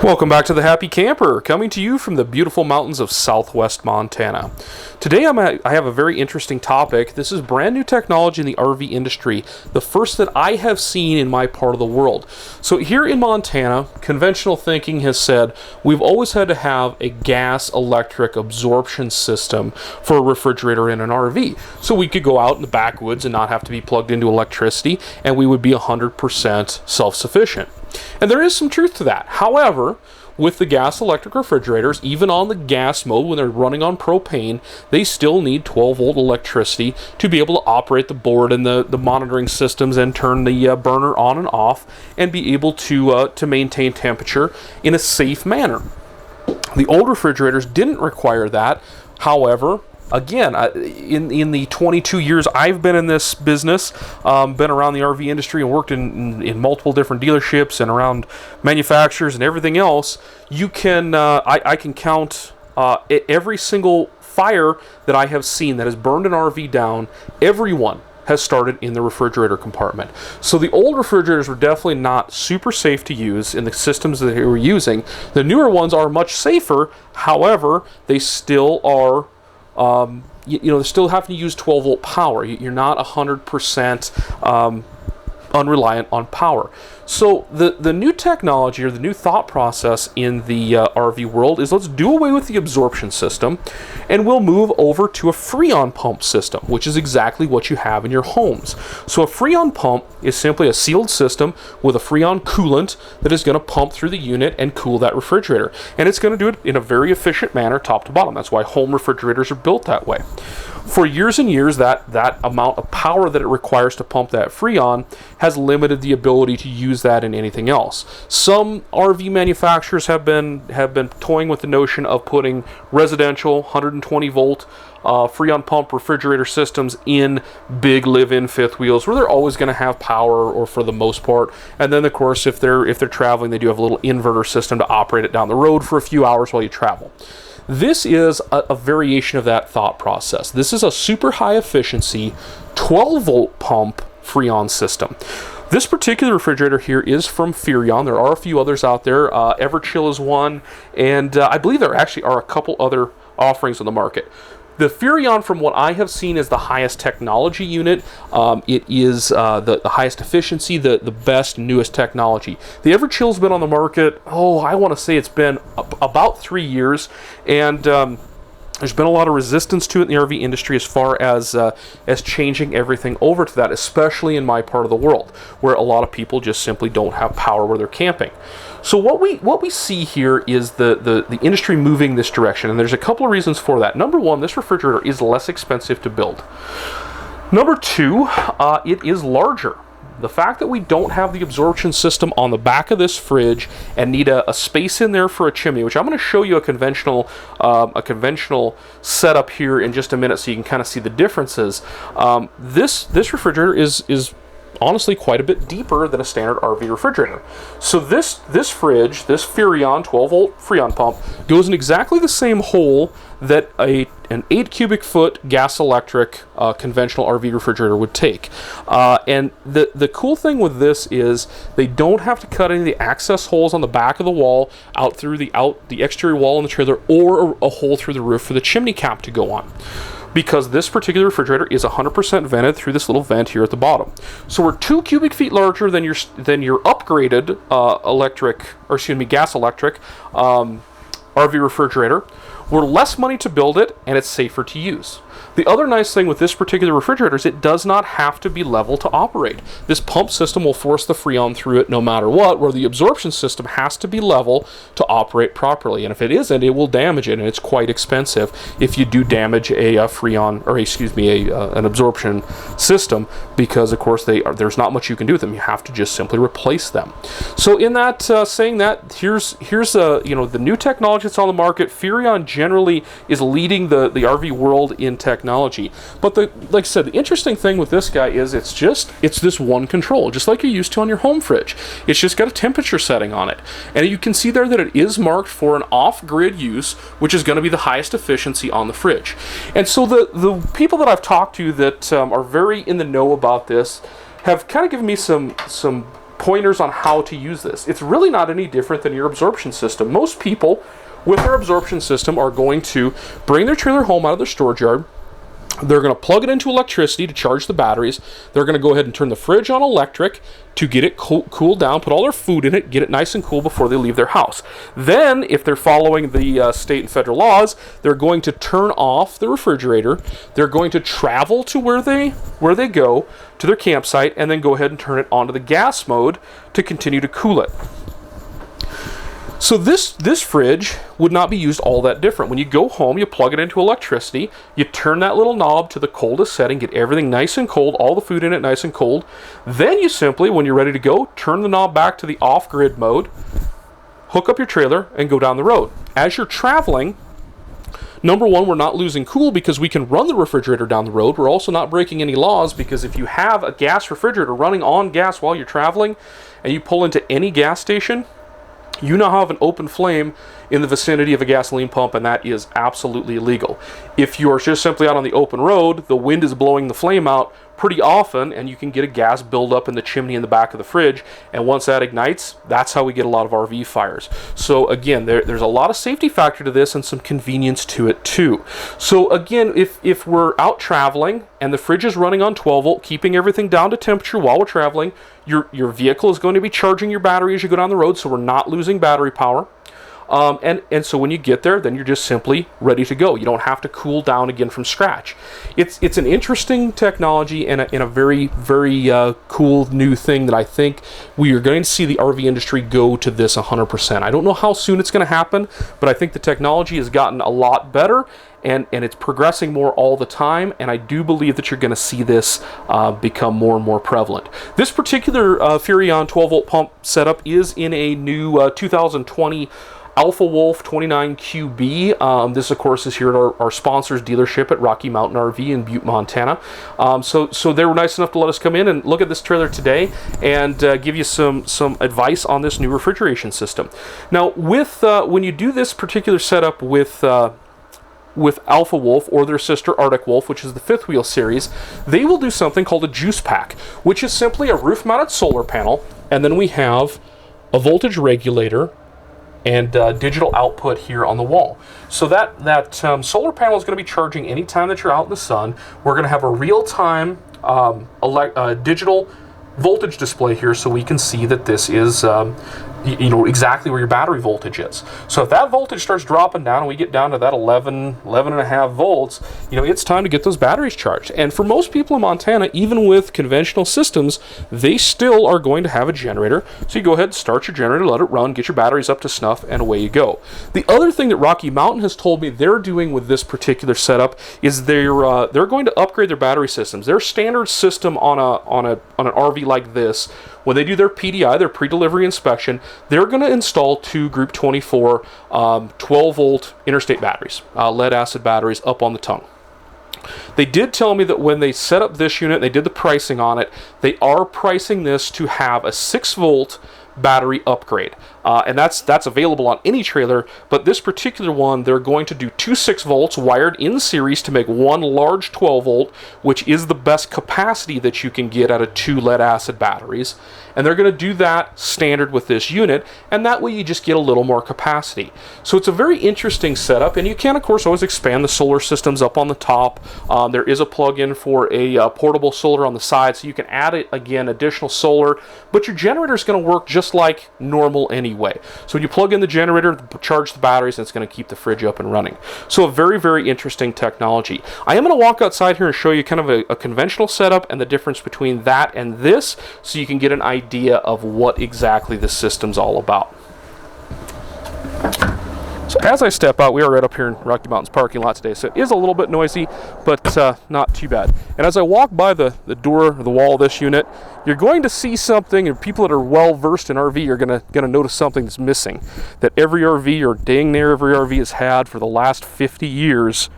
Welcome back to the Happy Camper, coming to you from the beautiful mountains of southwest Montana. Today I have a very interesting topic. This is brand new technology in the RV industry, the first that I have seen in my part of the world. So here in Montana, conventional thinking has said we've always had to have a gas-electric absorption system for a refrigerator in an RV. So we could go out in the backwoods and not have to be plugged into electricity, and we would be 100% self-sufficient. And there is some truth to that. However, with the gas electric refrigerators, even on the gas mode when they're running on propane, they still need 12-volt electricity to be able to operate the board and the monitoring systems and turn the burner on and off and be able to maintain temperature in a safe manner. The old refrigerators didn't require that. However, again, in the 22 years I've been in this business, been around the RV industry and worked in multiple different dealerships and around manufacturers and everything else, you can I can count every single fire that I have seen that has burned an RV down. Everyone has started in the refrigerator compartment. So the old refrigerators were definitely not super safe to use in the systems that they were using. The newer ones are much safer. However, they still are they're still having to use 12-volt power. You're not 100% unreliant on power. So the new technology or the new thought process in the RV world is let's do away with the absorption system and we'll move over to a Furrion pump system, which is exactly what you have in your homes. So a Furrion pump is simply a sealed system with a Furrion coolant that is going to pump through the unit and cool that refrigerator. And it's going to do it in a very efficient manner top to bottom. That's why home refrigerators are built that way. For years and years, that amount of power that it requires to pump that Furrion has limited the ability to use that in anything else. Some RV manufacturers have been toying with the notion of putting residential 120 volt Furrion pump refrigerator systems in big live-in fifth wheels where they're always going to have power, or for the most part. And then of course if they're traveling, they do have a little inverter system to operate it down the road for a few hours while you travel. This is a variation of that thought process. This is a super high efficiency 12-volt pump Furrion system. This particular refrigerator here is from Furrion. There are a few others out there. Everchill is one, and I believe there actually are a couple other offerings on the market. The Furrion, from what I have seen, is the highest technology unit. It is the highest efficiency, the best, newest technology. The Everchill's been on the market, I want to say it's been about 3 years, and there's been a lot of resistance to it in the RV industry as far as changing everything over to that, especially in my part of the world, where a lot of people just simply don't have power where they're camping. So what we see here is the industry moving this direction, and there's a couple of reasons for that. Number one, this refrigerator is less expensive to build. Number two, it is larger. The fact that we don't have the absorption system on the back of this fridge and need a space in there for a chimney, which I'm going to show you a conventional setup here in just a minute so you can kind of see the differences. This refrigerator is honestly quite a bit deeper than a standard RV refrigerator. So this fridge, this Furrion 12-volt Furrion pump, goes in exactly the same hole that an 8 cubic foot gas electric conventional RV refrigerator would take. And the cool thing with this is they don't have to cut any of the access holes on the back of the wall out through the exterior wall in the trailer, or a hole through the roof for the chimney cap to go on, because this particular refrigerator is 100% vented through this little vent here at the bottom. So we're 2 cubic feet larger than your upgraded gas electric RV refrigerator. We're less money to build it, and it's safer to use. The other nice thing with this particular refrigerator is it does not have to be level to operate. This pump system will force the Furrion through it no matter what, where the absorption system has to be level to operate properly. And if it isn't, it will damage it, and it's quite expensive if you do damage a Furrion, or an absorption system, because of course there's not much you can do with them. You have to just simply replace them. So in that saying that, here's the new technology that's on the market. Furrion generally is leading the RV world in technology. But like I said, the interesting thing with this guy is it's this one control, just like you're used to on your home fridge. It's just got a temperature setting on it. And you can see there that it is marked for an off-grid use, which is going to be the highest efficiency on the fridge. And so the people that I've talked to that are very in the know about this have kind of given me some pointers on how to use this. It's really not any different than your absorption system. Most people with their absorption system are going to bring their trailer home out of their storage yard. They're going to plug it into electricity to charge the batteries. They're going to go ahead and turn the fridge on electric to get it cooled down, put all their food in it, get it nice and cool before they leave their house. Then, if they're following the state and federal laws, they're going to turn off the refrigerator. They're going to travel to where they go, to their campsite, and then go ahead and turn it onto the gas mode to continue to cool it. So this fridge would not be used all that different. When you go home, you plug it into electricity, you turn that little knob to the coldest setting, get everything nice and cold, all the food in it nice and cold. Then you simply, when you're ready to go, turn the knob back to the off-grid mode, hook up your trailer, and go down the road. As you're traveling, number one, we're not losing cool because we can run the refrigerator down the road. We're also not breaking any laws because if you have a gas refrigerator running on gas while you're traveling and you pull into any gas station, you now have an open flame in the vicinity of a gasoline pump, and that is absolutely illegal. If you're just simply out on the open road, the wind is blowing the flame out pretty often, and you can get a gas buildup in the chimney in the back of the fridge, and once that ignites, that's how we get a lot of RV fires. So again, there's a lot of safety factor to this and some convenience to it too. So again, if we're out traveling and the fridge is running on 12 volt, keeping everything down to temperature while we're traveling, your vehicle is going to be charging your battery as you go down the road, so we're not losing battery power. And so when you get there, then you're just simply ready to go. You don't have to cool down again from scratch. It's an interesting technology and a very, very cool new thing that I think we are going to see the RV industry go to this 100%. I don't know how soon it's going to happen, but I think the technology has gotten a lot better, and it's progressing more all the time, and I do believe that you're going to see this become more and more prevalent. This particular Furrion 12-volt pump setup is in a new 2020 Alpha Wolf 29QB. This, of course, is here at our sponsor's dealership at Rocky Mountain RV in Butte, Montana. So they were nice enough to let us come in and look at this trailer today and give you some advice on this new refrigeration system. Now, with when you do this particular setup with Alpha Wolf or their sister Arctic Wolf, which is the fifth wheel series, they will do something called a juice pack, which is simply a roof-mounted solar panel, and then we have a voltage regulator and digital output here on the wall. So that solar panel is going to be charging anytime that you're out in the sun. We're going to have a real-time digital voltage display here, so we can see that this is you know exactly where your battery voltage is. So if that voltage starts dropping down and we get down to that 11 and a half volts, you know, it's time to get those batteries charged. And for most people in Montana, even with conventional systems, they still are going to have a generator. So you go ahead and start your generator, let it run, get your batteries up to snuff, and away you go. The other thing that Rocky Mountain has told me they're doing with this particular setup is they're going to upgrade their battery systems. Their standard system on an RV like this, when they do their PDI, their pre-delivery inspection, they're going to install two Group 24 12-volt interstate batteries, lead-acid batteries, up on the tongue. They did tell me that when they set up this unit, they did the pricing on it, they are pricing this to have a 6-volt battery upgrade. And that's available on any trailer, but this particular one, they're going to do two 6 volts wired in series to make one large 12 volt, which is the best capacity that you can get out of 2 lead-acid batteries. And they're going to do that standard with this unit, and that way you just get a little more capacity. So it's a very interesting setup, and you can, of course, always expand the solar systems up on the top. There is a plug-in for a portable solar on the side, so you can add, again, additional solar, but your generator is going to work just like normal anyway. So when you plug in the generator, charge the batteries, and it's going to keep the fridge up and running. So a very, very interesting technology. I am going to walk outside here and show you kind of a conventional setup and the difference between that and this, so you can get an idea of what exactly the system's all about. So as I step out, we are right up here in Rocky Mountain's parking lot today, so it is a little bit noisy, but not too bad. And as I walk by the door, the wall of this unit, you're going to see something, and people that are well versed in RV are going to notice something that's missing, that every RV, or dang near every RV, has had for the last 50 years.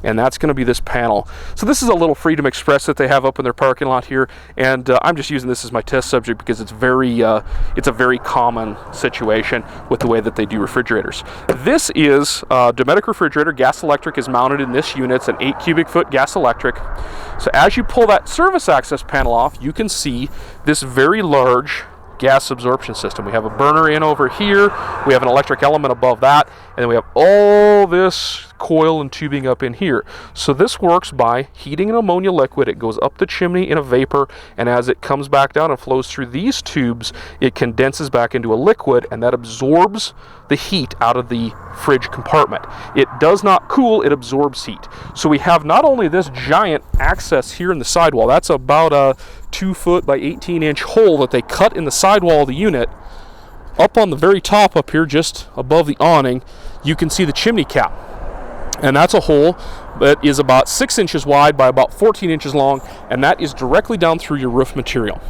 And that's going to be this panel. So this is a little Freedom Express that they have up in their parking lot here, and I'm just using this as my test subject because it's a very common situation with the way that they do refrigerators. This is a Dometic refrigerator. Gas electric is mounted in this unit. It's an 8 cubic foot gas electric. So as you pull that service access panel off, you can see this very large gas absorption system. We have a burner in over here, we have an electric element above that, and then we have all this coil and tubing up in here. So this works by heating an ammonia liquid. It goes up the chimney in a vapor, and as it comes back down and flows through these tubes, it condenses back into a liquid, and that absorbs the heat out of the fridge compartment. It does not cool, it absorbs heat. So we have not only this giant access here in the sidewall, that's about a 2 foot by 18 inch hole that they cut in the sidewall of the unit. Up on the very top up here, just above the awning, you can see the chimney cap. And that's a hole that is about 6 inches wide by about 14 inches long, and that is directly down through your roof material.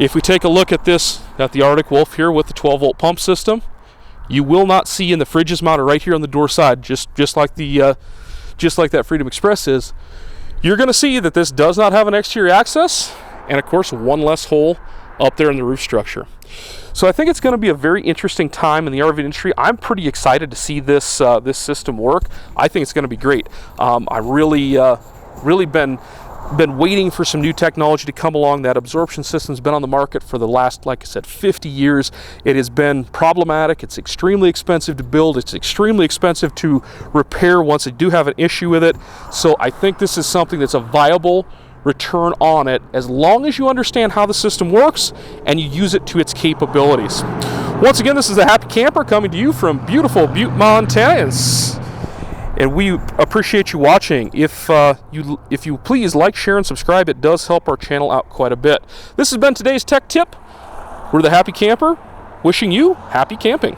If we take a look at this, at the Arctic Wolf here with the 12-volt pump system, you will not see, in the fridge is mounted right here on the door side, just like that Freedom Express is. You're going to see that this does not have an exterior access, and of course one less hole up there in the roof structure. So I think it's going to be a very interesting time in the RV industry. I'm pretty excited to see this system work. I think it's going to be great. I really been waiting for some new technology to come along. That absorption system's been on the market for the last, like I said, 50 years. It has been problematic. It's extremely expensive to build. It's extremely expensive to repair once they do have an issue with it. So I think this is something that's a viable return on it, as long as you understand how the system works and you use it to its capabilities. Once again, this is the Happy Camper coming to you from beautiful Butte, Montana, and we appreciate you watching. If you please like, share, and subscribe, it does help our channel out quite a bit. This has been today's tech tip. We're the Happy Camper, wishing you happy camping.